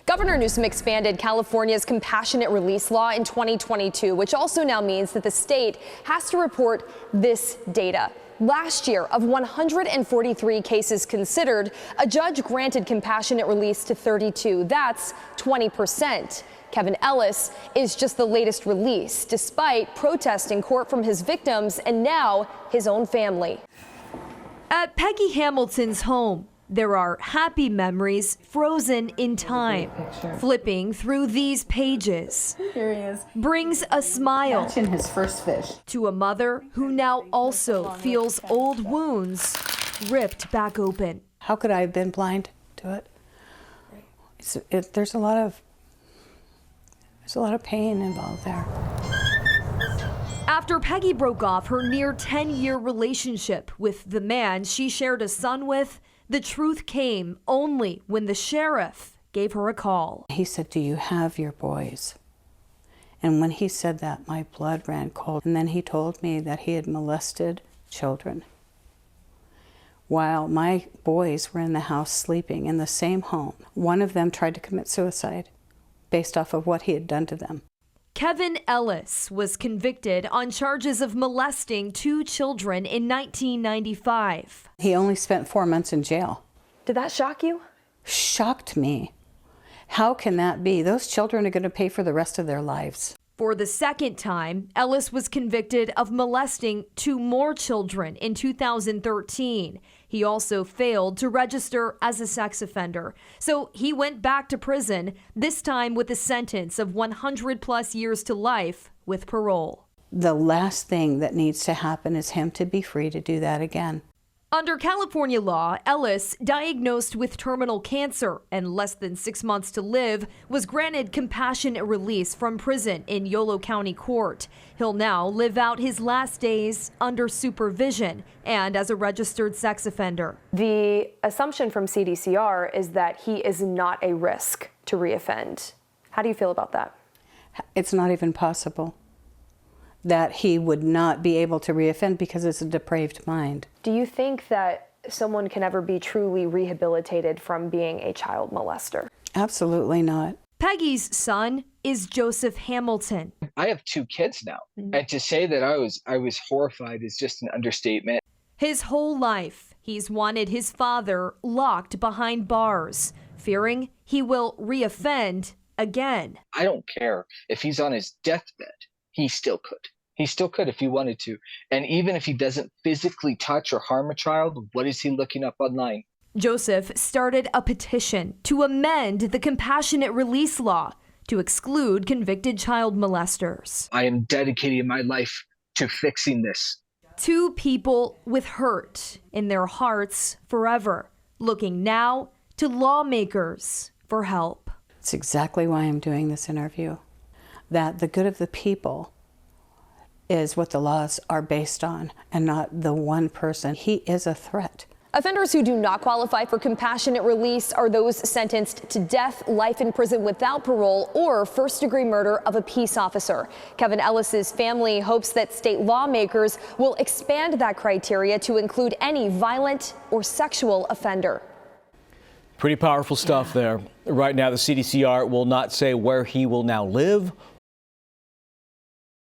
Governor Newsom expanded California's compassionate release law in 2022, which also now means that the state has to report this data. Last year, of 143 cases considered, a judge granted compassionate release to 32. That's 20%. Kevin Ellis is just the latest release, despite protest in court from his victims and now his own family. At Peggy Hamilton's home, there are happy memories frozen in time. Flipping through these pages Here he is. brings a smile Catching his first fish. to a mother who now also feels old wounds ripped back open. How could I have been blind to it? There's a lot of pain involved there. After Peggy broke off her near 10-year relationship with the man she shared a son with, the truth came only when the sheriff gave her a call. He said, "Do you have your boys?" And when he said that, my blood ran cold. And then he told me that he had molested children while my boys were in the house sleeping in the same home. One of them tried to commit suicide based off of what he had done to them. Kevin Ellis was convicted on charges of molesting 2 children in 1995. He only spent 4 months in jail. Did that shock you? Shocked me. How can that be? Those children are going to pay for the rest of their lives. For the second time, Ellis was convicted of molesting 2 more children in 2013. He also failed to register as a sex offender. So he went back to prison, this time with a sentence of 100+ years to life with parole. The last thing that needs to happen is him to be free to do that again. Under California law, Ellis, diagnosed with terminal cancer and less than 6 months to live, was granted compassionate release from prison in Yolo County Court. He'll now live out his last days under supervision and as a registered sex offender. The assumption from CDCR is that he is not a risk to reoffend. How do you feel about that? It's not even possible that he would not be able to reoffend because it's a depraved mind. Do you think that someone can ever be truly rehabilitated from being a child molester? Absolutely not. Peggy's son is Joseph Hamilton. I have 2 kids now, and to say that I was horrified is just an understatement. His whole life, he's wanted his father locked behind bars, fearing he will reoffend again. I don't care if he's on his deathbed. He still could. He still could if he wanted to. And even if he doesn't physically touch or harm a child, what is he looking up online? Joseph started a petition to amend the compassionate release law to exclude convicted child molesters. I am dedicating my life to fixing this. 2 people with hurt in their hearts forever, looking now to lawmakers for help. It's exactly why I'm doing this interview. That the good of the people is what the laws are based on and not the one person. He is a threat. Offenders who do not qualify for compassionate release are those sentenced to death, life in prison without parole, or first-degree murder of a peace officer. Kevin Ellis's family hopes that state lawmakers will expand that criteria to include any violent or sexual offender. Pretty powerful stuff there. Right now, the CDCR will not say where he will now live